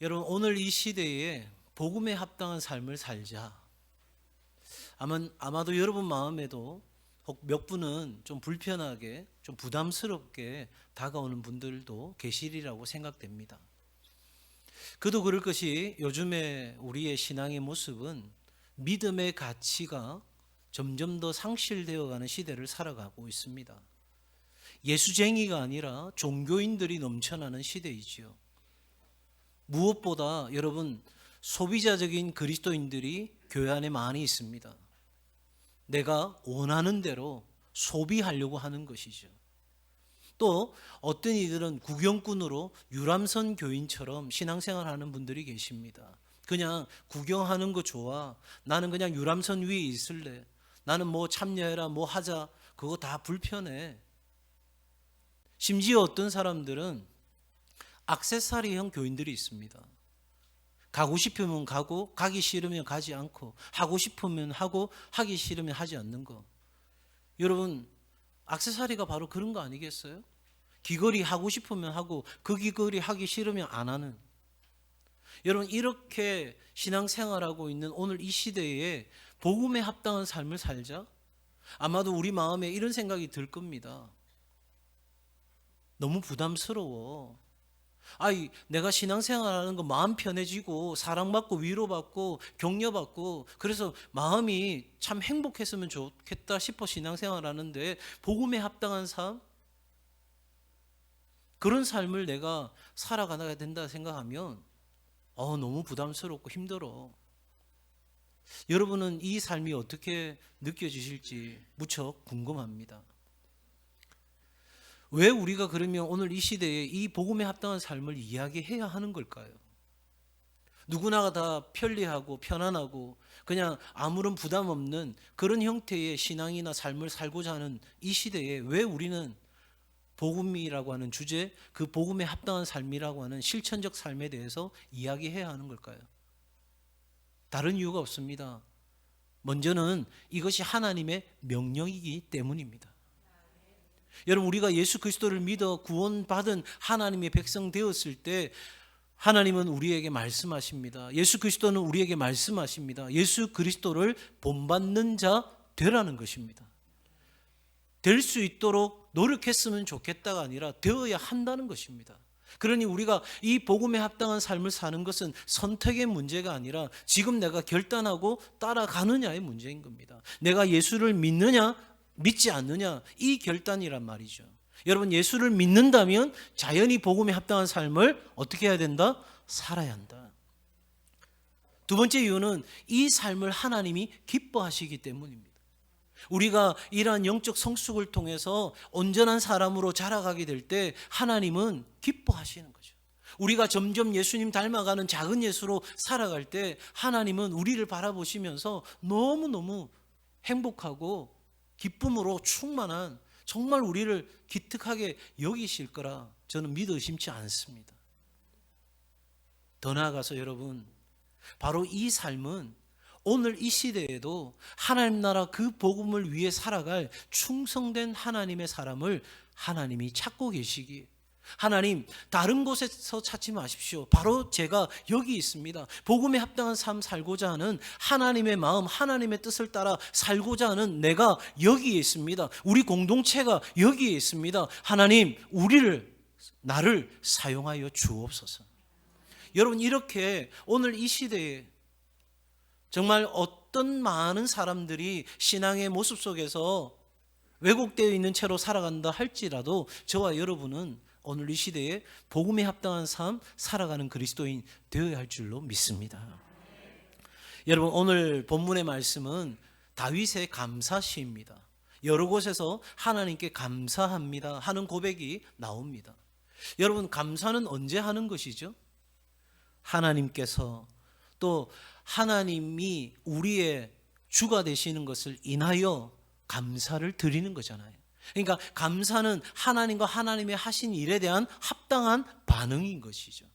여러분, 오늘 이 시대에 복음에 합당한 삶을 살자. 아마도 여러분 마음에도 혹 몇 분은 좀 불편하게, 좀 부담스럽게 다가오는 분들도 계시리라고 생각됩니다. 그도 그럴 것이 요즘에 우리의 신앙의 모습은 믿음의 가치가 점점 더 상실되어가는 시대를 살아가고 있습니다. 예수쟁이가 아니라 종교인들이 넘쳐나는 시대이지요. 무엇보다 여러분, 소비자적인 그리스도인들이 교회 안에 많이 있습니다. 내가 원하는 대로 소비하려고 하는 것이죠. 또 어떤 이들은 구경꾼으로 유람선 교인처럼 신앙생활하는 분들이 계십니다. 그냥 구경하는 거 좋아. 나는 그냥 유람선 위에 있을래. 나는 뭐 참여해라, 뭐 하자. 그거 다 불편해. 심지어 어떤 사람들은 액세서리형 교인들이 있습니다. 가고 싶으면 가고, 가기 싫으면 가지 않고, 하고 싶으면 하고, 하기 싫으면 하지 않는 거. 여러분, 액세서리가 바로 그런 거 아니겠어요? 귀걸이 하고 싶으면 하고, 그 귀걸이 하기 싫으면 안 하는. 여러분, 이렇게 신앙생활하고 있는 오늘 이 시대에 복음에 합당한 삶을 살자? 아마도 우리 마음에 이런 생각이 들 겁니다. 너무 부담스러워. 내가 신앙생활하는 거 마음 편해지고 사랑받고 위로받고 격려받고 그래서 마음이 참 행복했으면 좋겠다 싶어 신앙생활하는데 복음에 합당한 삶? 그런 삶을 내가 살아가야 된다 생각하면 너무 부담스럽고 힘들어. 여러분은 이 삶이 어떻게 느껴지실지 무척 궁금합니다. 왜 우리가 그러면 오늘 이 시대에 이 복음에 합당한 삶을 이야기해야 하는 걸까요? 누구나가 다 편리하고 편안하고 그냥 아무런 부담 없는 그런 형태의 신앙이나 삶을 살고자 하는 이 시대에 왜 우리는 복음이라고 하는 주제, 그 복음에 합당한 삶이라고 하는 실천적 삶에 대해서 이야기해야 하는 걸까요? 다른 이유가 없습니다. 먼저는 이것이 하나님의 명령이기 때문입니다. 여러분, 우리가 예수 그리스도를 믿어 구원받은 하나님의 백성 되었을 때 하나님은 우리에게 말씀하십니다. 예수 그리스도는 우리에게 말씀하십니다. 예수 그리스도를 본받는 자 되라는 것입니다. 될 수 있도록 노력했으면 좋겠다가 아니라 되어야 한다는 것입니다. 그러니 우리가 이 복음에 합당한 삶을 사는 것은 선택의 문제가 아니라 지금 내가 결단하고 따라가느냐의 문제인 겁니다. 내가 예수를 믿느냐 믿지 않느냐, 이 결단이란 말이죠. 여러분, 예수를 믿는다면 자연히 복음에 합당한 삶을 어떻게 해야 된다? 살아야 한다. 두 번째 이유는 이 삶을 하나님이 기뻐하시기 때문입니다. 우리가 이러한 영적 성숙을 통해서 온전한 사람으로 자라가게 될 때 하나님은 기뻐하시는 거죠. 우리가 점점 예수님 닮아가는 작은 예수로 살아갈 때 하나님은 우리를 바라보시면서 너무너무 행복하고 기쁨으로 충만한, 정말 우리를 기특하게 여기실 거라 저는 믿어 의심치 않습니다. 더 나아가서 여러분, 바로 이 삶은 오늘 이 시대에도 하나님 나라 그 복음을 위해 살아갈 충성된 하나님의 사람을 하나님이 찾고 계시기에, 하나님 다른 곳에서 찾지 마십시오. 바로 제가 여기 있습니다. 복음에 합당한 삶 살고자 하는 하나님의 마음, 하나님의 뜻을 따라 살고자 하는 내가 여기에 있습니다. 우리 공동체가 여기에 있습니다. 하나님, 나를 사용하여 주옵소서. 여러분, 이렇게 오늘 이 시대에 정말 어떤 많은 사람들이 신앙의 모습 속에서 왜곡되어 있는 채로 살아간다 할지라도 저와 여러분은 오늘 이 시대에 복음에 합당한 삶 살아가는 그리스도인 되어야 할 줄로 믿습니다. 여러분, 오늘 본문의 말씀은 다윗의 감사시입니다. 여러 곳에서 하나님께 감사합니다 하는 고백이 나옵니다. 여러분, 감사는 언제 하는 것이죠? 하나님께서 또 하나님이 우리의 주가 되시는 것을 인하여 감사를 드리는 거잖아요. 그러니까 감사는 하나님과 하나님의 하신 일에 대한 합당한 반응인 것이죠.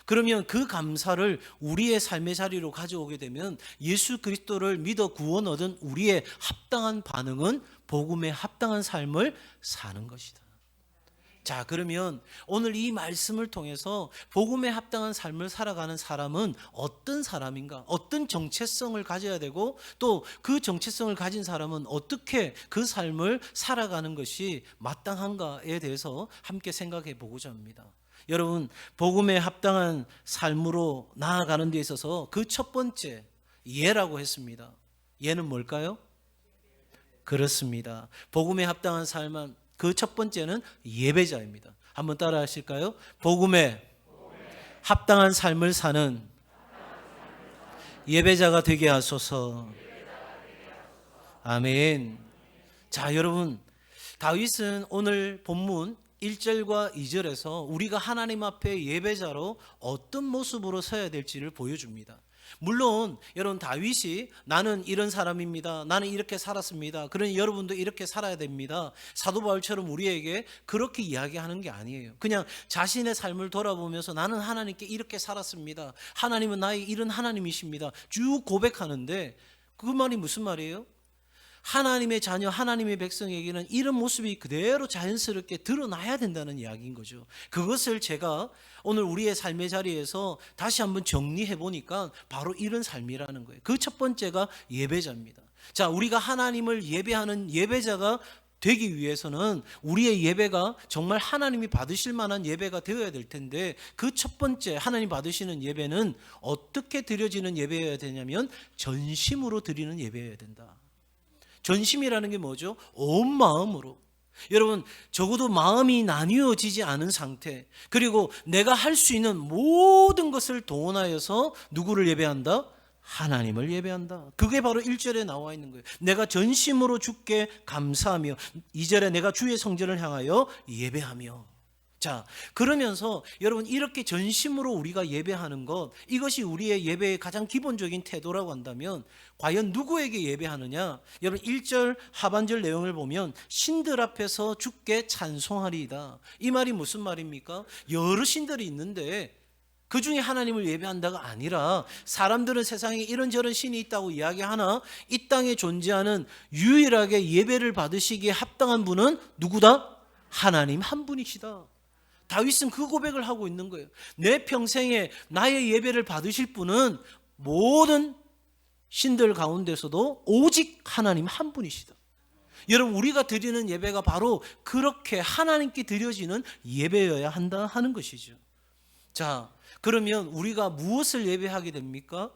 그러면 그 감사를 우리의 삶의 자리로 가져오게 되면 예수 그리스도를 믿어 구원 얻은 우리의 합당한 반응은 복음에 합당한 삶을 사는 것이다. 자, 그러면 오늘 이 말씀을 통해서 복음에 합당한 삶을 살아가는 사람은 어떤 사람인가? 어떤 정체성을 가져야 되고 또 그 정체성을 가진 사람은 어떻게 그 삶을 살아가는 것이 마땅한가에 대해서 함께 생각해 보고자 합니다. 여러분, 복음에 합당한 삶으로 나아가는 데 있어서 그 첫 번째 예라고 했습니다. 예는 뭘까요? 그렇습니다. 복음에 합당한 삶은 그 첫 번째는 예배자입니다. 한번 따라 하실까요? 복음에 합당한 삶을 사는 예배자가 되게 하소서. 아멘. 자, 여러분, 다윗은 오늘 본문 1절과 2절에서 우리가 하나님 앞에 예배자로 어떤 모습으로 서야 될지를 보여줍니다. 물론 여러분, 다윗이 나는 이런 사람입니다, 나는 이렇게 살았습니다, 그러니 여러분도 이렇게 살아야 됩니다, 사도 바울처럼 우리에게 그렇게 이야기하는 게 아니에요. 그냥 자신의 삶을 돌아보면서 나는 하나님께 이렇게 살았습니다, 하나님은 나의 이런 하나님이십니다 쭉 고백하는데, 그 말이 무슨 말이에요? 하나님의 자녀, 하나님의 백성에게는 이런 모습이 그대로 자연스럽게 드러나야 된다는 이야기인 거죠. 그것을 제가 오늘 우리의 삶의 자리에서 다시 한번 정리해 보니까 바로 이런 삶이라는 거예요. 그 첫 번째가 예배자입니다. 자, 우리가 하나님을 예배하는 예배자가 되기 위해서는 우리의 예배가 정말 하나님이 받으실 만한 예배가 되어야 될 텐데, 그 첫 번째 하나님 받으시는 예배는 어떻게 드려지는 예배여야 되냐면 전심으로 드리는 예배여야 된다. 전심이라는 게 뭐죠? 온 마음으로. 여러분, 적어도 마음이 나뉘어지지 않은 상태, 그리고 내가 할 수 있는 모든 것을 동원하여서 누구를 예배한다? 하나님을 예배한다. 그게 바로 1절에 나와 있는 거예요. 내가 전심으로 주께 감사하며, 2절에 내가 주의 성전을 향하여 예배하며. 자, 그러면서 여러분, 이렇게 전심으로 우리가 예배하는 것, 이것이 우리의 예배의 가장 기본적인 태도라고 한다면 과연 누구에게 예배하느냐? 여러분, 1절 하반절 내용을 보면 신들 앞에서 주께 찬송하리이다. 이 말이 무슨 말입니까? 여러 신들이 있는데 그 중에 하나님을 예배한다가 아니라, 사람들은 세상에 이런저런 신이 있다고 이야기하나 이 땅에 존재하는 유일하게 예배를 받으시기에 합당한 분은 누구다? 하나님 한 분이시다. 다윗은 그 고백을 하고 있는 거예요. 내 평생에 나의 예배를 받으실 분은 모든 신들 가운데서도 오직 하나님 한 분이시다. 여러분, 우리가 드리는 예배가 바로 그렇게 하나님께 드려지는 예배여야 한다 하는 것이죠. 자, 그러면 우리가 무엇을 예배하게 됩니까?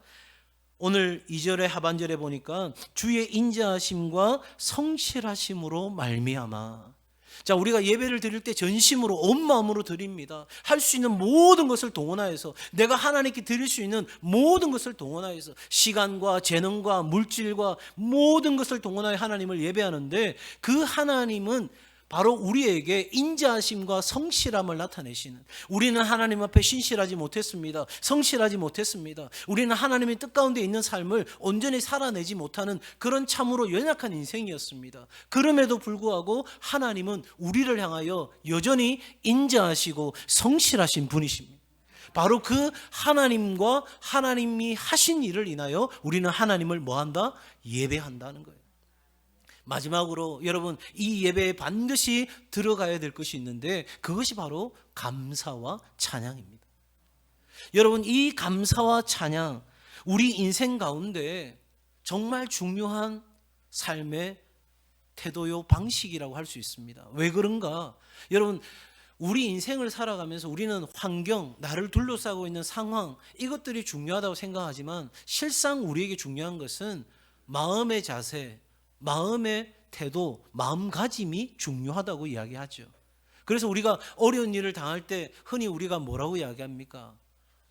오늘 2절의 하반절에 보니까 주의 인자하심과 성실하심으로 말미암아. 자, 우리가 예배를 드릴 때 전심으로 온 마음으로 드립니다. 할 수 있는 모든 것을 동원하여서, 내가 하나님께 드릴 수 있는 모든 것을 동원하여서, 시간과 재능과 물질과 모든 것을 동원하여 하나님을 예배하는데, 그 하나님은 바로 우리에게 인자하심과 성실함을 나타내시는, 우리는 하나님 앞에 신실하지 못했습니다, 성실하지 못했습니다, 우리는 하나님의 뜻 가운데 있는 삶을 온전히 살아내지 못하는 그런 참으로 연약한 인생이었습니다. 그럼에도 불구하고 하나님은 우리를 향하여 여전히 인자하시고 성실하신 분이십니다. 바로 그 하나님과 하나님이 하신 일을 인하여 우리는 하나님을 뭐한다? 예배한다는 거예요. 마지막으로 여러분, 이 예배에 반드시 들어가야 될 것이 있는데, 그것이 바로 감사와 찬양입니다. 여러분, 이 감사와 찬양, 우리 인생 가운데 정말 중요한 삶의 태도요 방식이라고 할 수 있습니다. 왜 그런가? 여러분, 우리 인생을 살아가면서 우리는 환경, 나를 둘러싸고 있는 상황, 이것들이 중요하다고 생각하지만 실상 우리에게 중요한 것은 마음의 자세, 마음의 태도, 마음가짐이 중요하다고 이야기하죠. 그래서 우리가 어려운 일을 당할 때 흔히 우리가 뭐라고 이야기합니까?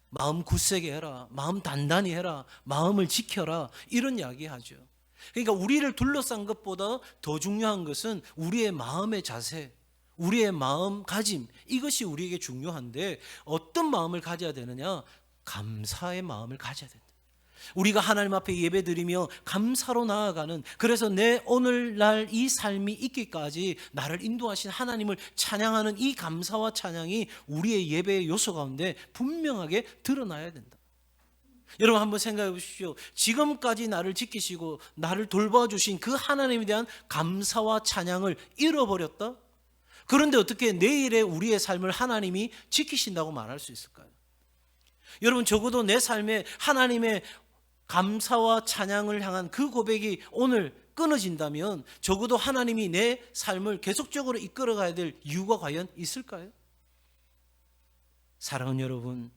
마음 굳세게 해라, 마음 단단히 해라, 마음을 지켜라, 이런 이야기하죠. 그러니까 우리를 둘러싼 것보다 더 중요한 것은 우리의 마음의 자세, 우리의 마음가짐, 이것이 우리에게 중요한데, 어떤 마음을 가져야 되느냐? 감사의 마음을 가져야 된다. 우리가 하나님 앞에 예배드리며 감사로 나아가는, 그래서 내 오늘날 이 삶이 있기까지 나를 인도하신 하나님을 찬양하는 이 감사와 찬양이 우리의 예배의 요소 가운데 분명하게 드러나야 된다. 여러분, 한번 생각해 보십시오. 지금까지 나를 지키시고 나를 돌봐주신 그 하나님에 대한 감사와 찬양을 잃어버렸다? 그런데 어떻게 내일의 우리의 삶을 하나님이 지키신다고 말할 수 있을까요? 여러분, 적어도 내 삶에 하나님의 감사와 찬양을 향한 그 고백이 오늘 끊어진다면 적어도 하나님이 내 삶을 계속적으로 이끌어가야 될 이유가 과연 있을까요? 사랑하는 여러분,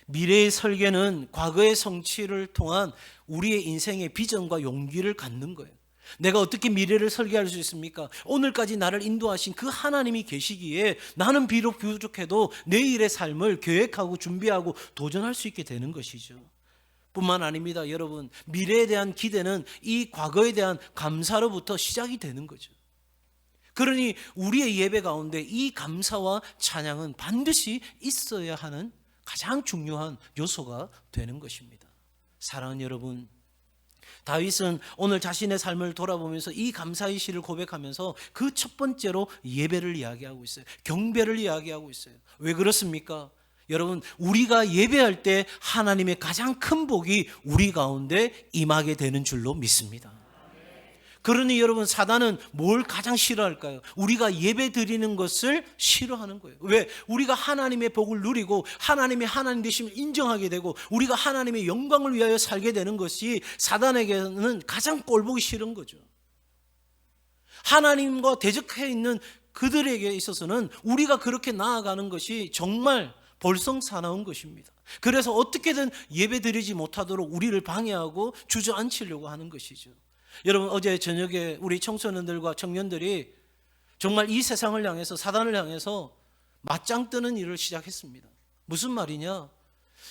미래의 설계는 과거의 성취를 통한 우리의 인생의 비전과 용기를 갖는 거예요. 내가 어떻게 미래를 설계할 수 있습니까? 오늘까지 나를 인도하신 그 하나님이 계시기에 나는 비록 부족해도 내일의 삶을 계획하고 준비하고 도전할 수 있게 되는 것이죠. 뿐만 아닙니다. 여러분, 미래에 대한 기대는 이 과거에 대한 감사로부터 시작이 되는 거죠. 그러니 우리의 예배 가운데 이 감사와 찬양은 반드시 있어야 하는 가장 중요한 요소가 되는 것입니다. 사랑하는 여러분, 다윗은 오늘 자신의 삶을 돌아보면서 이 감사의 시를 고백하면서 그 첫 번째로 예배를 이야기하고 있어요. 경배를 이야기하고 있어요. 왜 그렇습니까? 여러분, 우리가 예배할 때 하나님의 가장 큰 복이 우리 가운데 임하게 되는 줄로 믿습니다. 그러니 여러분, 사단은 뭘 가장 싫어할까요? 우리가 예배 드리는 것을 싫어하는 거예요. 왜? 우리가 하나님의 복을 누리고 하나님의 하나님 되심을 인정하게 되고 우리가 하나님의 영광을 위하여 살게 되는 것이 사단에게는 가장 꼴보기 싫은 거죠. 하나님과 대적해 있는 그들에게 있어서는 우리가 그렇게 나아가는 것이 정말 볼썽사나운 것입니다. 그래서 어떻게든 예배 드리지 못하도록 우리를 방해하고 주저앉히려고 하는 것이죠. 여러분, 어제 저녁에 우리 청소년들과 청년들이 정말 이 세상을 향해서, 사단을 향해서 맞짱 뜨는 일을 시작했습니다. 무슨 말이냐?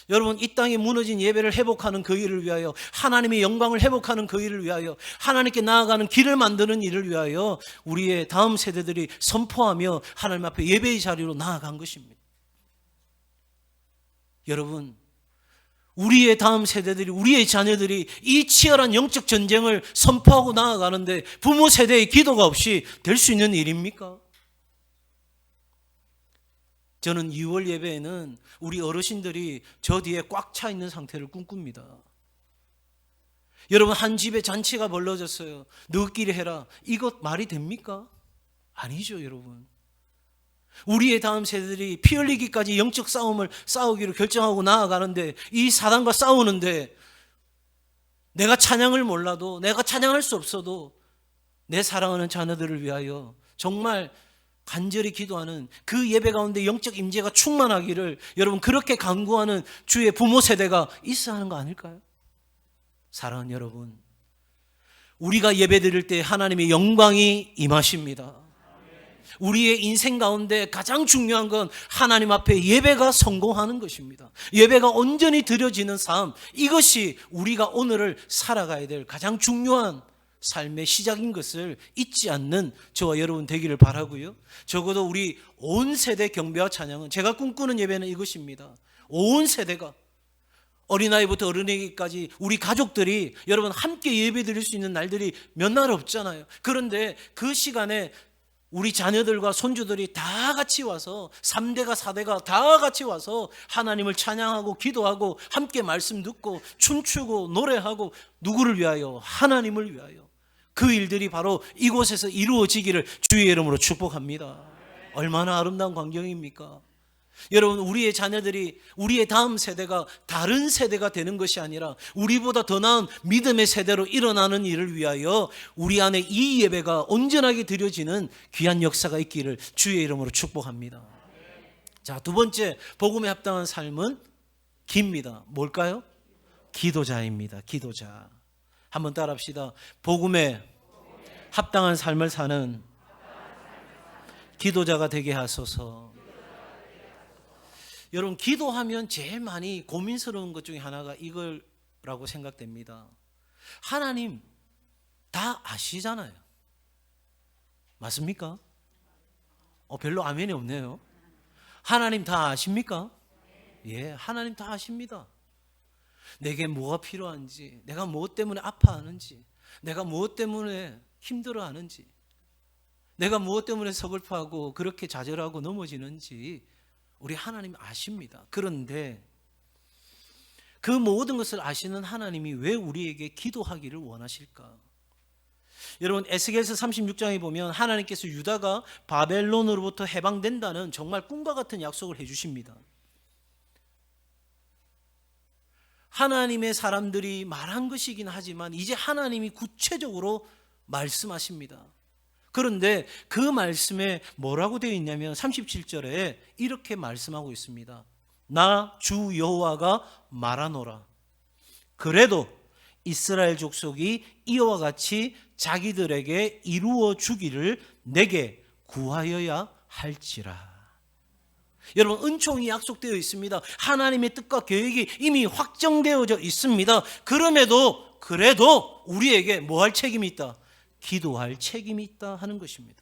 여러분, 이 땅에 무너진 예배를 회복하는 그 일을 위하여, 하나님의 영광을 회복하는 그 일을 위하여, 하나님께 나아가는 길을 만드는 일을 위하여 우리의 다음 세대들이 선포하며 하나님 앞에 예배의 자리로 나아간 것입니다. 여러분, 우리의 다음 세대들이, 우리의 자녀들이 이 치열한 영적 전쟁을 선포하고 나아가는데 부모 세대의 기도가 없이 될 수 있는 일입니까? 저는 2월 예배에는 우리 어르신들이 저 뒤에 꽉 차 있는 상태를 꿈꿉니다. 여러분, 한 집에 잔치가 벌어졌어요. 너희끼리 해라. 이것 말이 됩니까? 아니죠, 여러분. 우리의 다음 세대들이 피 흘리기까지 영적 싸움을 싸우기로 결정하고 나아가는데, 이 사단과 싸우는데 내가 찬양을 몰라도, 내가 찬양할 수 없어도 내 사랑하는 자녀들을 위하여 정말 간절히 기도하는 그 예배 가운데 영적 임재가 충만하기를 여러분, 그렇게 간구하는 주의 부모 세대가 있어야 하는 거 아닐까요? 사랑하는 여러분, 우리가 예배 드릴 때 하나님의 영광이 임하십니다. 우리의 인생 가운데 가장 중요한 건 하나님 앞에 예배가 성공하는 것입니다. 예배가 온전히 드려지는 삶, 이것이 우리가 오늘을 살아가야 될 가장 중요한 삶의 시작인 것을 잊지 않는 저와 여러분 되기를 바라고요. 적어도 우리 온 세대 경배와 찬양은, 제가 꿈꾸는 예배는 이것입니다. 온 세대가, 어린아이부터 어른에게까지 우리 가족들이 여러분 함께 예배 드릴 수 있는 날들이 몇 날 없잖아요. 그런데 그 시간에 우리 자녀들과 손주들이 다 같이 와서, 3대가 4대가 다 같이 와서 하나님을 찬양하고 기도하고 함께 말씀 듣고 춤추고 노래하고, 누구를 위하여? 하나님을 위하여. 그 일들이 바로 이곳에서 이루어지기를 주의 이름으로 축복합니다. 얼마나 아름다운 광경입니까? 여러분, 우리의 자녀들이, 우리의 다음 세대가 다른 세대가 되는 것이 아니라 우리보다 더 나은 믿음의 세대로 일어나는 일을 위하여 우리 안에 이 예배가 온전하게 드려지는 귀한 역사가 있기를 주의 이름으로 축복합니다. 자, 두 번째 복음에 합당한 삶은 기입니다. 뭘까요? 기도자입니다. 기도자. 한번 따라합시다. 복음에 합당한 삶을 사는 기도자가 되게 하소서. 여러분, 기도하면 제일 많이 고민스러운 것 중에 하나가 이거라고 생각됩니다. 하나님 다 아시잖아요. 맞습니까? 별로 아멘이 없네요. 하나님 다 아십니까? 예, 하나님 다 아십니다. 내게 뭐가 필요한지, 내가 무엇 때문에 아파하는지, 내가 무엇 때문에 힘들어하는지, 내가 무엇 때문에 서글퍼하고 그렇게 좌절하고 넘어지는지 우리 하나님 아십니다. 그런데 그 모든 것을 아시는 하나님이 왜 우리에게 기도하기를 원하실까? 여러분 에스겔서 36장에 보면 하나님께서 유다가 바벨론으로부터 해방된다는 정말 꿈과 같은 약속을 해주십니다. 하나님의 사람들이 말한 것이긴 하지만 이제 하나님이 구체적으로 말씀하십니다. 그런데 그 말씀에 뭐라고 되어 있냐면 37절에 이렇게 말씀하고 있습니다. 나 주 여호와가 말하노라. 그래도 이스라엘 족속이 이와 같이 자기들에게 이루어 주기를 내게 구하여야 할지라. 여러분 은총이 약속되어 있습니다. 하나님의 뜻과 계획이 이미 확정되어져 있습니다. 그래도 우리에게 뭐 할 책임이 있다? 기도할 책임이 있다 하는 것입니다.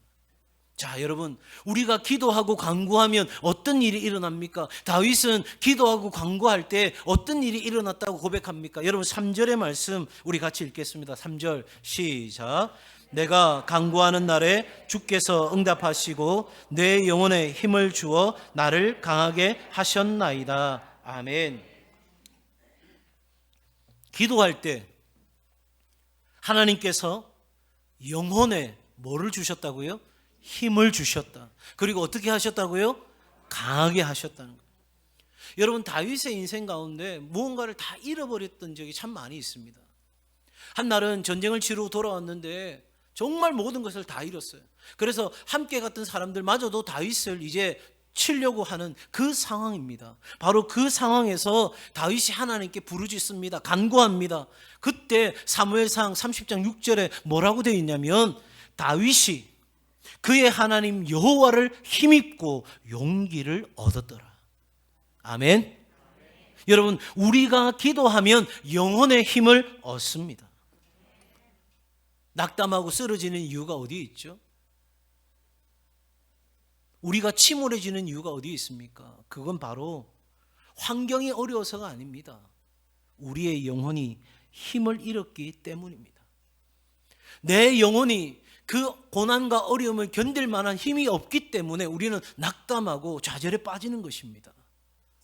자, 여러분, 우리가 기도하고 간구하면 어떤 일이 일어납니까? 다윗은 기도하고 간구할 때 어떤 일이 일어났다고 고백합니까? 여러분 3절의 말씀 우리 같이 읽겠습니다. 3절 시작. 내가 간구하는 날에 주께서 응답하시고 내 영혼에 힘을 주어 나를 강하게 하셨나이다. 아멘. 기도할 때 하나님께서 영혼에 뭐를 주셨다고요? 힘을 주셨다. 그리고 어떻게 하셨다고요? 강하게 하셨다는 거예요. 여러분 다윗의 인생 가운데 무언가를 다 잃어버렸던 적이 참 많이 있습니다. 한날은 전쟁을 치르고 돌아왔는데 정말 모든 것을 다 잃었어요. 그래서 함께 갔던 사람들마저도 다윗을 이제 치려고 하는 그 상황입니다. 바로 그 상황에서 다윗이 하나님께 부르짖습니다. 간구합니다. 그때 사무엘상 30장 6절에 뭐라고 되어 있냐면 다윗이 그의 하나님 여호와를 힘입고 용기를 얻었더라. 아멘. 여러분 우리가 기도하면 영혼의 힘을 얻습니다. 낙담하고 쓰러지는 이유가 어디에 있죠? 우리가 침울해지는 이유가 어디에 있습니까? 그건 바로 환경이 어려워서가 아닙니다. 우리의 영혼이 힘을 잃었기 때문입니다. 내 영혼이 그 고난과 어려움을 견딜 만한 힘이 없기 때문에 우리는 낙담하고 좌절에 빠지는 것입니다.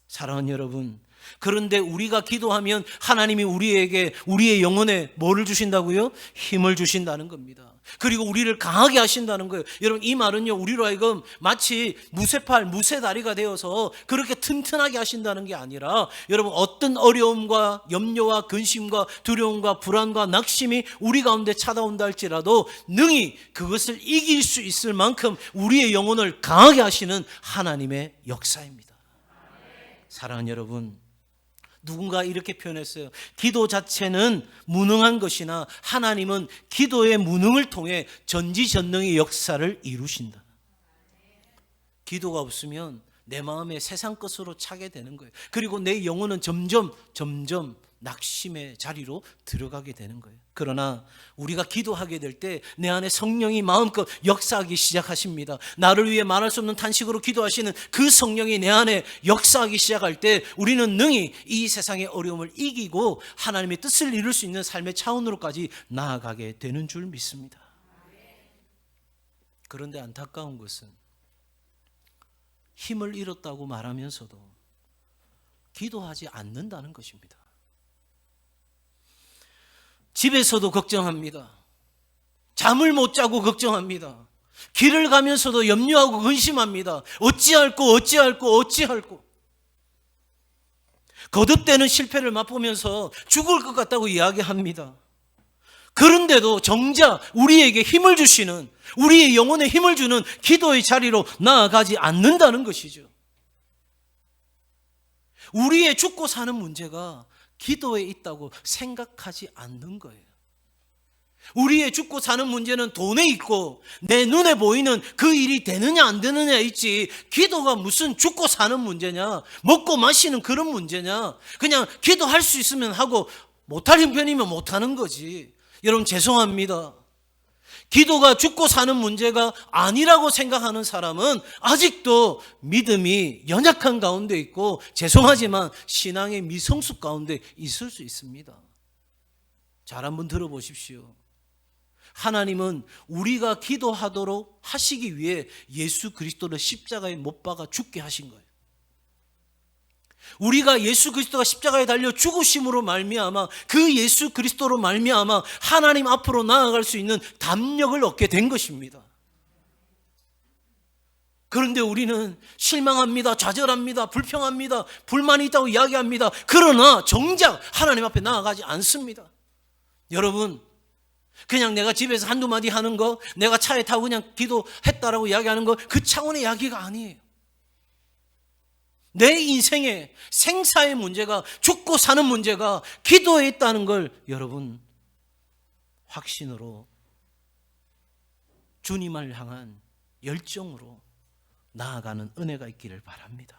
사랑하는 여러분, 그런데 우리가 기도하면 하나님이 우리에게 우리의 영혼에 뭐를 주신다고요? 힘을 주신다는 겁니다. 그리고 우리를 강하게 하신다는 거예요. 여러분 이 말은요 우리로 하여금 마치 무쇠팔 무쇠다리가 되어서 그렇게 튼튼하게 하신다는 게 아니라 여러분 어떤 어려움과 염려와 근심과 두려움과 불안과 낙심이 우리 가운데 찾아온다 할지라도 능히 그것을 이길 수 있을 만큼 우리의 영혼을 강하게 하시는 하나님의 역사입니다. 사랑하는 여러분, 누군가 이렇게 표현했어요. 기도 자체는 무능한 것이나 하나님은 기도의 무능을 통해 전지전능의 역사를 이루신다. 기도가 없으면 내 마음에 세상 것으로 차게 되는 거예요. 그리고 내 영혼은 점점 낙심의 자리로 들어가게 되는 거예요. 그러나 우리가 기도하게 될 때 내 안에 성령이 마음껏 역사하기 시작하십니다. 나를 위해 말할 수 없는 탄식으로 기도하시는 그 성령이 내 안에 역사하기 시작할 때 우리는 능히 이 세상의 어려움을 이기고 하나님의 뜻을 이룰 수 있는 삶의 차원으로까지 나아가게 되는 줄 믿습니다. 그런데 안타까운 것은 힘을 잃었다고 말하면서도 기도하지 않는다는 것입니다. 집에서도 걱정합니다. 잠을 못 자고 걱정합니다. 길을 가면서도 염려하고 근심합니다. 어찌할꼬. 거듭되는 실패를 맛보면서 죽을 것 같다고 이야기합니다. 그런데도 정작 우리에게 힘을 주시는, 우리의 영혼에 힘을 주는 기도의 자리로 나아가지 않는다는 것이죠. 우리의 죽고 사는 문제가 기도에 있다고 생각하지 않는 거예요. 우리의 죽고 사는 문제는 돈에 있고 내 눈에 보이는 그 일이 되느냐 안 되느냐 있지, 기도가 무슨 죽고 사는 문제냐, 먹고 마시는 그런 문제냐. 그냥 기도할 수 있으면 하고 못할 형편이면 못하는 거지. 여러분 죄송합니다. 기도가 죽고 사는 문제가 아니라고 생각하는 사람은 아직도 믿음이 연약한 가운데 있고 죄송하지만 신앙의 미성숙 가운데 있을 수 있습니다. 잘 한번 들어보십시오. 하나님은 우리가 기도하도록 하시기 위해 예수 그리스도를 십자가에 못 박아 죽게 하신 거예요. 우리가 예수 그리스도가 십자가에 달려 죽으심으로 말미암아 그 예수 그리스도로 말미암아 하나님 앞으로 나아갈 수 있는 담력을 얻게 된 것입니다. 그런데 우리는 실망합니다, 좌절합니다, 불평합니다, 불만이 있다고 이야기합니다. 그러나 정작 하나님 앞에 나아가지 않습니다. 여러분, 그냥 내가 집에서 한두 마디 하는 거, 내가 차에 타고 그냥 기도했다라고 이야기하는 거, 그 차원의 이야기가 아니에요. 내 인생의 생사의 문제가, 죽고 사는 문제가 기도에 있다는 걸 여러분 확신으로, 주님을 향한 열정으로 나아가는 은혜가 있기를 바랍니다.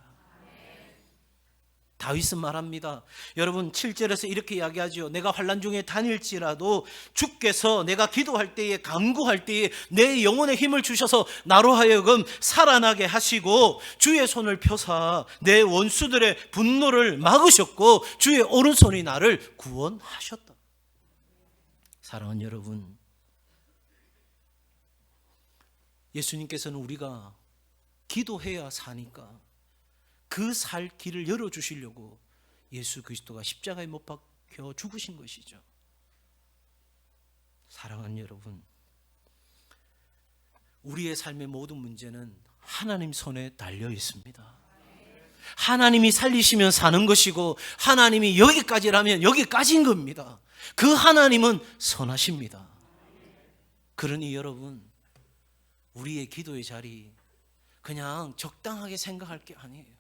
다윗은 말합니다. 여러분 7절에서 이렇게 이야기하죠. 내가 환난 중에 다닐지라도 주께서 내가 기도할 때에, 간구할 때에 내 영혼에 힘을 주셔서 나로 하여금 살아나게 하시고 주의 손을 펴사 내 원수들의 분노를 막으셨고 주의 오른손이 나를 구원하셨다. 사랑하는 여러분, 예수님께서는 우리가 기도해야 사니까 그 살 길을 열어주시려고 예수 그리스도가 십자가에 못 박혀 죽으신 것이죠. 사랑하는 여러분, 우리의 삶의 모든 문제는 하나님 손에 달려 있습니다. 하나님이 살리시면 사는 것이고 하나님이 여기까지라면 여기까지인 겁니다. 그 하나님은 선하십니다. 그러니 여러분, 우리의 기도의 자리 그냥 적당하게 생각할 게 아니에요.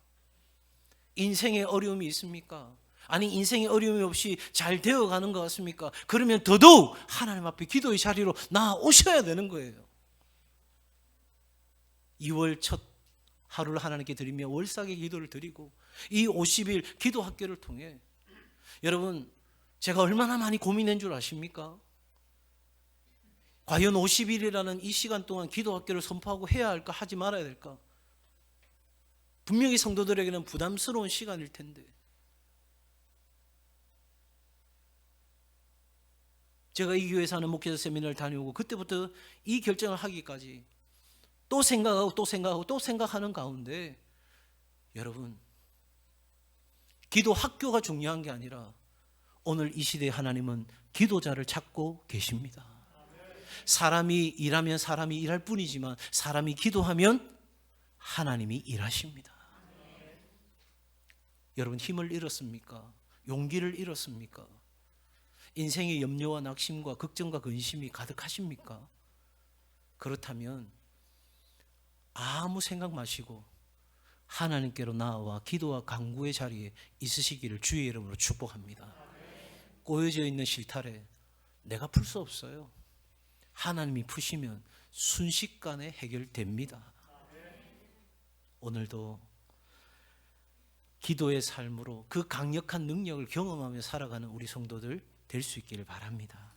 인생에 어려움이 있습니까? 아니 인생에 어려움이 없이 잘 되어가는 것 같습니까? 그러면 더더욱 하나님 앞에 기도의 자리로 나오셔야 되는 거예요. 2월 첫 하루를 하나님께 드리며 월삭의 기도를 드리고 이 50일 기도 학교를 통해 여러분, 제가 얼마나 많이 고민한 줄 아십니까? 과연 50일이라는 이 시간 동안 기도 학교를 선포하고 해야 할까, 하지 말아야 될까? 분명히 성도들에게는 부담스러운 시간일 텐데, 제가 이 교회에서 하는 목회자 세미나를 다녀오고 그때부터 이 결정을 하기까지 또 생각하고 또 생각하고 또 생각하는 가운데, 여러분, 기도 학교가 중요한 게 아니라 오늘 이 시대에 하나님은 기도자를 찾고 계십니다. 사람이 일하면 사람이 일할 뿐이지만 사람이 기도하면 하나님이 일하십니다. 여러분, 힘을 잃었습니까? 용기를 잃었습니까? 인생의 염려와 낙심과 걱정과 근심이 가득하십니까? 그렇다면 아무 생각 마시고 하나님께로 나아와 기도와 간구의 자리에 있으시기를 주의 이름으로 축복합니다. 꼬여져 있는 실타래 내가 풀 수 없어요. 하나님이 푸시면 순식간에 해결됩니다. 오늘도 기도의 삶으로 그 강력한 능력을 경험하며 살아가는 우리 성도들 될 수 있기를 바랍니다.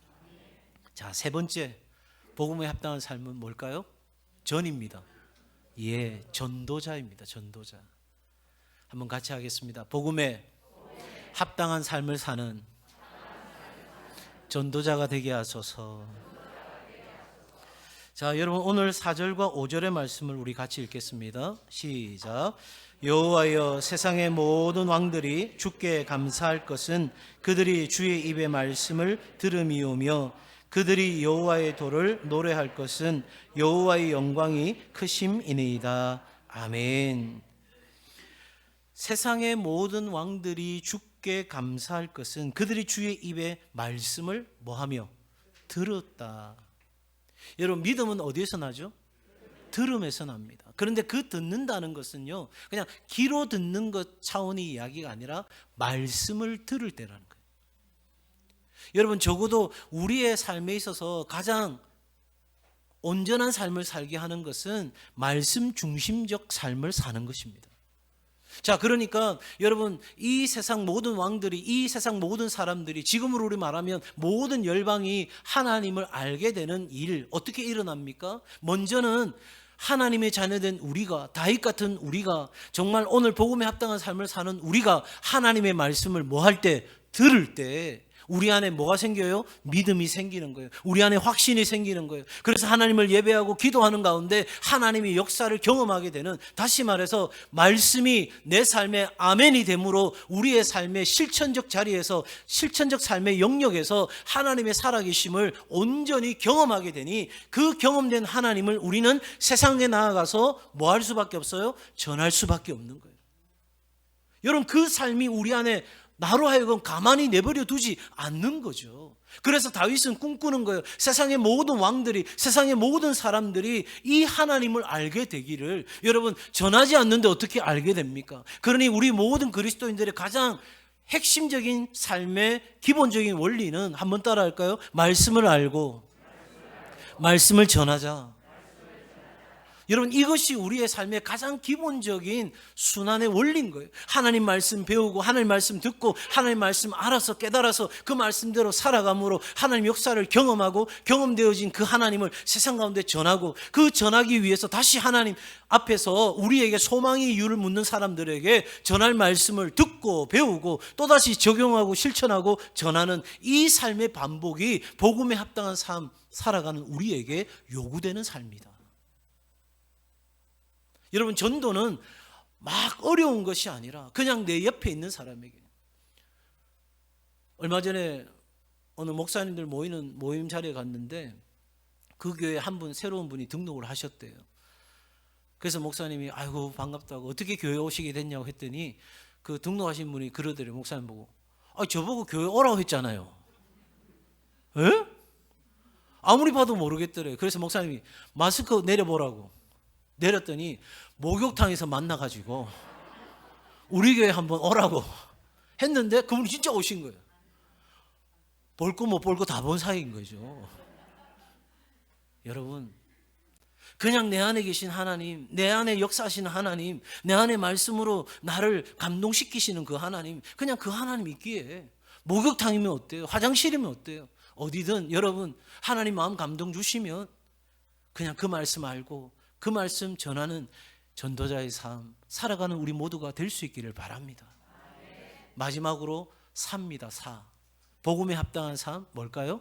자, 세 번째 복음에 합당한 삶은 뭘까요? 전입니다. 예, 전도자입니다. 전도자. 한번 같이 하겠습니다. 복음에 합당한 삶을 사는 전도자가 되게 하소서. 자, 여러분, 오늘 4절과 5절의 말씀을 우리 같이 읽겠습니다. 시작. 여호와여, 세상의 모든 왕들이 주께 감사할 것은 그들이 주의 입의 말씀을 들음이오며 그들이 여호와의 도를 노래할 것은 여호와의 영광이 크심이니이다. 아멘. 세상의 모든 왕들이 주께 감사할 것은 그들이 주의 입의 말씀을 뭐하며? 들었다. 여러분, 믿음은 어디에서 나죠? 들음에서 납니다. 그런데 그 듣는다는 것은요, 그냥 귀로 듣는 것 차원의 이야기가 아니라 말씀을 들을 때라는 거예요. 여러분, 적어도 우리의 삶에 있어서 가장 온전한 삶을 살게 하는 것은 말씀 중심적 삶을 사는 것입니다. 자, 그러니까 여러분, 이 세상 모든 왕들이, 이 세상 모든 사람들이, 지금으로 우리 말하면 모든 열방이 하나님을 알게 되는 일, 어떻게 일어납니까? 먼저는 하나님의 자녀된 우리가, 다윗 같은 우리가, 정말 오늘 복음에 합당한 삶을 사는 우리가 하나님의 말씀을 뭐 할 때? 들을 때, 우리 안에 뭐가 생겨요? 믿음이 생기는 거예요. 우리 안에 확신이 생기는 거예요. 그래서 하나님을 예배하고 기도하는 가운데 하나님의 역사를 경험하게 되는, 다시 말해서 말씀이 내 삶의 아멘이 되므로 우리의 삶의 실천적 자리에서, 실천적 삶의 영역에서 하나님의 살아계심을 온전히 경험하게 되니, 그 경험된 하나님을 우리는 세상에 나아가서 뭐 할 수밖에 없어요? 전할 수밖에 없는 거예요. 여러분, 그 삶이 우리 안에 나로 하여금 가만히 내버려 두지 않는 거죠. 그래서 다윗은 꿈꾸는 거예요. 세상의 모든 왕들이, 세상의 모든 사람들이 이 하나님을 알게 되기를. 여러분, 전하지 않는데 어떻게 알게 됩니까? 그러니 우리 모든 그리스도인들의 가장 핵심적인 삶의 기본적인 원리는, 한번 따라 할까요? 말씀을 알고 말씀을 전하자. 여러분, 이것이 우리의 삶의 가장 기본적인 순환의 원리인 거예요. 하나님 말씀 배우고, 하나님 말씀 듣고, 하나님 말씀 알아서 깨달아서 그 말씀대로 살아감으로 하나님 역사를 경험하고, 경험되어진 그 하나님을 세상 가운데 전하고, 그 전하기 위해서 다시 하나님 앞에서 우리에게 소망의 이유를 묻는 사람들에게 전할 말씀을 듣고 배우고 또다시 적용하고 실천하고 전하는 이 삶의 반복이 복음에 합당한 삶 살아가는 우리에게 요구되는 삶이다. 여러분, 전도는 막 어려운 것이 아니라 그냥 내 옆에 있는 사람에게. 얼마 전에 어느 목사님들 모이는 모임 자리에 갔는데 그 교회에 한 분, 새로운 분이 등록을 하셨대요. 그래서 목사님이 아이고 반갑다고, 어떻게 교회 오시게 됐냐고 했더니 그 등록하신 분이 그러더래요. 목사님 보고, 저보고 교회 오라고 했잖아요. 에? 아무리 봐도 모르겠더래요. 그래서 목사님이 마스크 내려보라고 내렸더니 목욕탕에서 만나가지고 우리 교회 한번 오라고 했는데 그분이 진짜 오신 거예요. 볼 거 못 볼 거 다 본 사이인 거죠. 여러분, 그냥 내 안에 계신 하나님, 내 안에 역사하시는 하나님, 내 안에 말씀으로 나를 감동시키시는 그 하나님, 그냥 그 하나님 있기에 목욕탕이면 어때요? 화장실이면 어때요? 어디든 여러분, 하나님 마음 감동 주시면 그냥 그 말씀 알고 그 말씀 전하는 전도자의 삶 살아가는 우리 모두가 될 수 있기를 바랍니다. 마지막으로 사입니다. 사. 복음에 합당한 삶 뭘까요?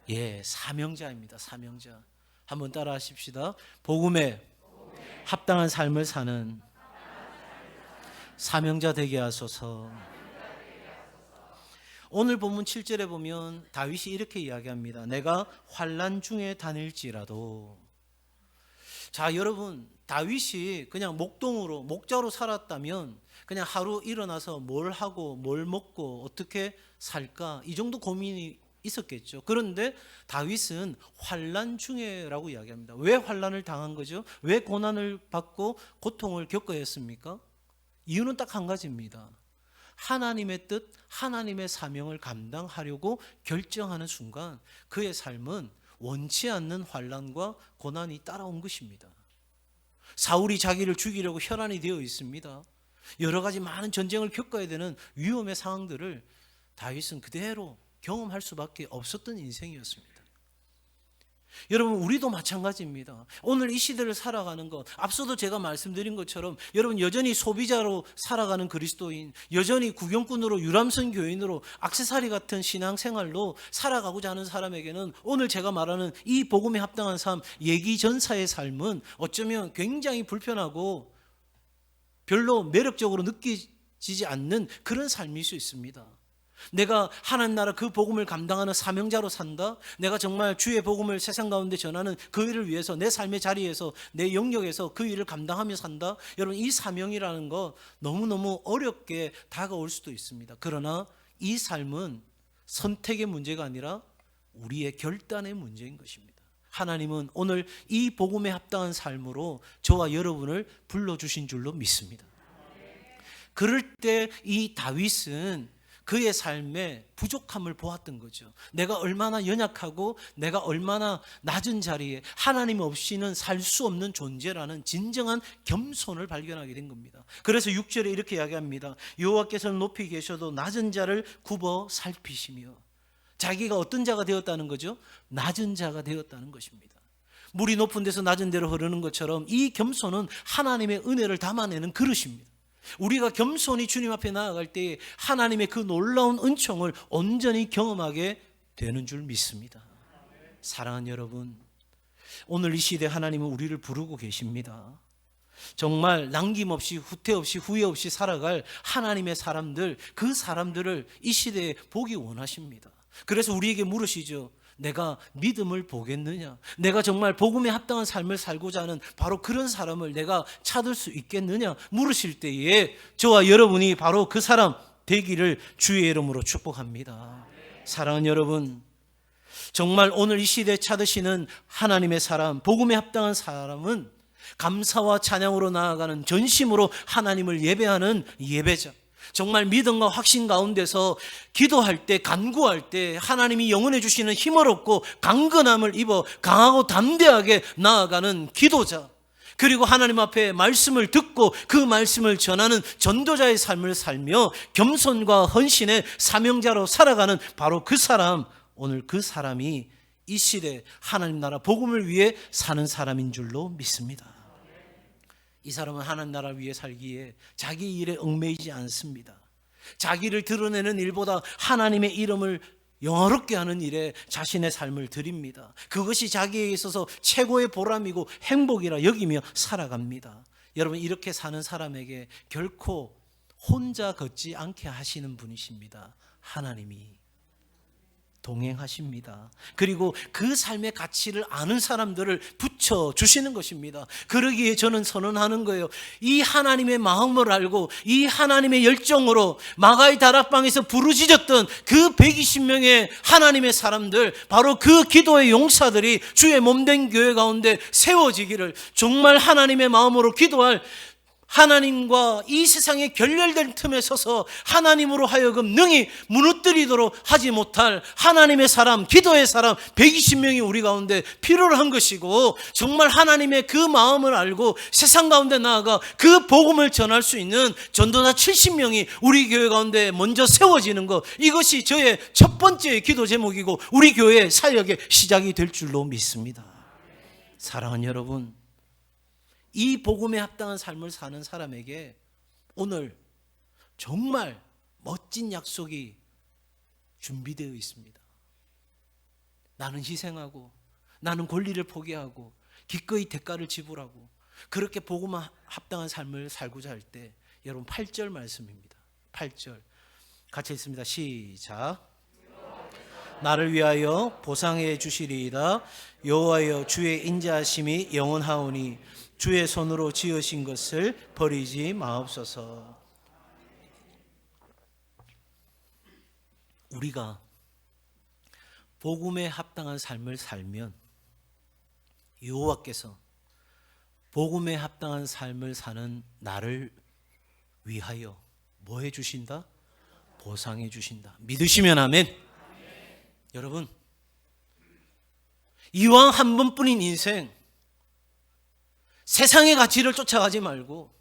예, 사명자입니다. 사명자. 한번 따라 하십시다. 복음에 합당한 삶을 사는 사명자 되게 하소서. 오늘 본문 7절에 보면 다윗이 이렇게 이야기합니다. 내가 환난 중에 다닐지라도. 자, 여러분, 다윗이 그냥 목동으로, 목자로 살았다면 그냥 하루 일어나서 뭘 하고 뭘 먹고 어떻게 살까, 이 정도 고민이 있었겠죠. 그런데 다윗은 환난 중에라고 이야기합니다. 왜 환난을 당한 거죠? 왜 고난을 받고 고통을 겪어야 했습니까? 이유는 딱 한 가지입니다. 하나님의 뜻, 하나님의 사명을 감당하려고 결정하는 순간 그의 삶은 원치 않는 환난과 고난이 따라온 것입니다. 사울이 자기를 죽이려고 혈안이 되어 있습니다. 여러 가지 많은 전쟁을 겪어야 되는 위험의 상황들을 다윗은 그대로 경험할 수밖에 없었던 인생이었습니다. 여러분, 우리도 마찬가지입니다. 오늘 이 시대를 살아가는 것, 앞서도 제가 말씀드린 것처럼 여러분 여전히 소비자로 살아가는 그리스도인, 여전히 구경꾼으로, 유람선 교인으로, 액세서리 같은 신앙생활로 살아가고자 하는 사람에게는 오늘 제가 말하는 이 복음에 합당한 삶, 예기전사의 삶은 어쩌면 굉장히 불편하고 별로 매력적으로 느껴지지 않는 그런 삶일 수 있습니다. 내가 하나님 나라 그 복음을 감당하는 사명자로 산다. 내가 정말 주의 복음을 세상 가운데 전하는 그 일을 위해서 내 삶의 자리에서, 내 영역에서 그 일을 감당하며 산다. 여러분, 이 사명이라는 거 너무너무 어렵게 다가올 수도 있습니다. 그러나 이 삶은 선택의 문제가 아니라 우리의 결단의 문제인 것입니다. 하나님은 오늘 이 복음에 합당한 삶으로 저와 여러분을 불러주신 줄로 믿습니다. 그럴 때 이 다윗은 그의 삶의 부족함을 보았던 거죠. 내가 얼마나 연약하고 내가 얼마나 낮은 자리에 하나님 없이는 살 수 없는 존재라는 진정한 겸손을 발견하게 된 겁니다. 그래서 6절에 이렇게 이야기합니다. 여호와께서는 높이 계셔도 낮은 자를 굽어 살피시며. 자기가 어떤 자가 되었다는 거죠? 낮은 자가 되었다는 것입니다. 물이 높은 데서 낮은 데로 흐르는 것처럼 이 겸손은 하나님의 은혜를 담아내는 그릇입니다. 우리가 겸손히 주님 앞에 나아갈 때 하나님의 그 놀라운 은총을 온전히 경험하게 되는 줄 믿습니다. 사랑하는 여러분, 오늘 이 시대 하나님은 우리를 부르고 계십니다. 정말 남김없이 후퇴 없이 후회 없이 살아갈 하나님의 사람들, 그 사람들을 이 시대에 보기 원하십니다. 그래서 우리에게 물으시죠. 내가 믿음을 보겠느냐? 내가 정말 복음에 합당한 삶을 살고자 하는 바로 그런 사람을 내가 찾을 수 있겠느냐? 물으실 때에 저와 여러분이 바로 그 사람 되기를 주의 이름으로 축복합니다. 사랑하는 여러분, 정말 오늘 이 시대에 찾으시는 하나님의 사람, 복음에 합당한 사람은 감사와 찬양으로 나아가는 전심으로 하나님을 예배하는 예배자, 정말 믿음과 확신 가운데서 기도할 때, 간구할 때 하나님이 영원해 주시는 힘을 얻고 강건함을 입어 강하고 담대하게 나아가는 기도자, 그리고 하나님 앞에 말씀을 듣고 그 말씀을 전하는 전도자의 삶을 살며 겸손과 헌신의 사명자로 살아가는 바로 그 사람, 오늘 그 사람이 이 시대 하나님 나라 복음을 위해 사는 사람인 줄로 믿습니다. 이 사람은 하나님 나라 위해 살기에 자기 일에 얽매이지 않습니다. 자기를 드러내는 일보다 하나님의 이름을 영화롭게 하는 일에 자신의 삶을 드립니다. 그것이 자기에게 있어서 최고의 보람이고 행복이라 여기며 살아갑니다. 여러분, 이렇게 사는 사람에게 결코 혼자 걷지 않게 하시는 분이십니다. 하나님이 동행하십니다. 그리고 그 삶의 가치를 아는 사람들을 붙여주시는 것입니다. 그러기에 저는 선언하는 거예요. 이 하나님의 마음을 알고 이 하나님의 열정으로 마가의 다락방에서 부르짖었던 그 120명의 하나님의 사람들, 바로 그 기도의 용사들이 주의 몸된 교회 가운데 세워지기를, 정말 하나님의 마음으로 기도할, 하나님과 이 세상에 결렬된 틈에 서서 하나님으로 하여금 능히 무너뜨리도록 하지 못할 하나님의 사람, 기도의 사람 120명이 우리 가운데 필요로 한 것이고, 정말 하나님의 그 마음을 알고 세상 가운데 나아가 그 복음을 전할 수 있는 전도자 70명이 우리 교회 가운데 먼저 세워지는 것, 이것이 저의 첫 번째 기도 제목이고 우리 교회의 사역의 시작이 될 줄로 믿습니다. 사랑하는 여러분, 이 복음에 합당한 삶을 사는 사람에게 오늘 정말 멋진 약속이 준비되어 있습니다. 나는 희생하고, 나는 권리를 포기하고, 기꺼이 대가를 지불하고, 그렇게 복음에 합당한 삶을 살고자 할 때, 여러분 8절 말씀입니다. 8절 같이 읽습니다. 시작. 나를 위하여 보상해 주시리이다. 여호와여, 주의 인자하심이 영원하오니 주의 손으로 지으신 것을 버리지 마옵소서. 우리가 복음에 합당한 삶을 살면 여호와께서 복음에 합당한 삶을 사는 나를 위하여 뭐 해주신다? 보상해 주신다. 믿으시면 아멘. 여러분, 이왕 한 번뿐인 인생, 세상의 가치를 쫓아가지 말고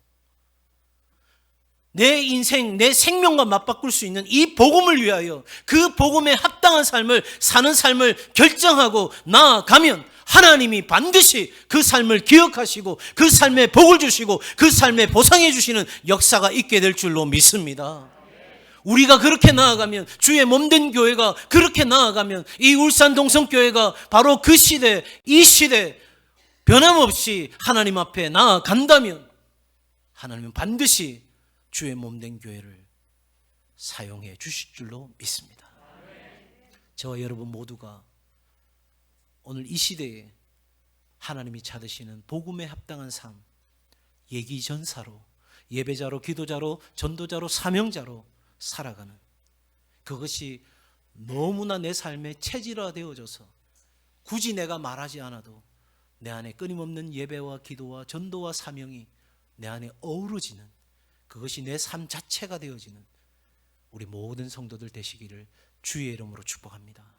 내 인생, 내 생명과 맞바꿀 수 있는 이 복음을 위하여 그 복음에 합당한 삶을 사는 삶을 결정하고 나아가면 하나님이 반드시 그 삶을 기억하시고 그 삶에 복을 주시고 그 삶에 보상해 주시는 역사가 있게 될 줄로 믿습니다. 우리가 그렇게 나아가면, 주의 몸된 교회가 그렇게 나아가면, 이 울산 동성교회가 바로 그 시대, 이 시대 변함없이 하나님 앞에 나아간다면 하나님은 반드시 주의 몸된 교회를 사용해 주실 줄로 믿습니다. 저와 여러분 모두가 오늘 이 시대에 하나님이 찾으시는 복음에 합당한 삶, 예기전사로, 예배자로, 기도자로, 전도자로, 사명자로 살아가는, 그것이 너무나 내 삶에 체질화되어져서 굳이 내가 말하지 않아도 내 안에 끊임없는 예배와 기도와 전도와 사명이 내 안에 어우러지는, 그것이 내 삶 자체가 되어지는 우리 모든 성도들 되시기를 주의 이름으로 축복합니다.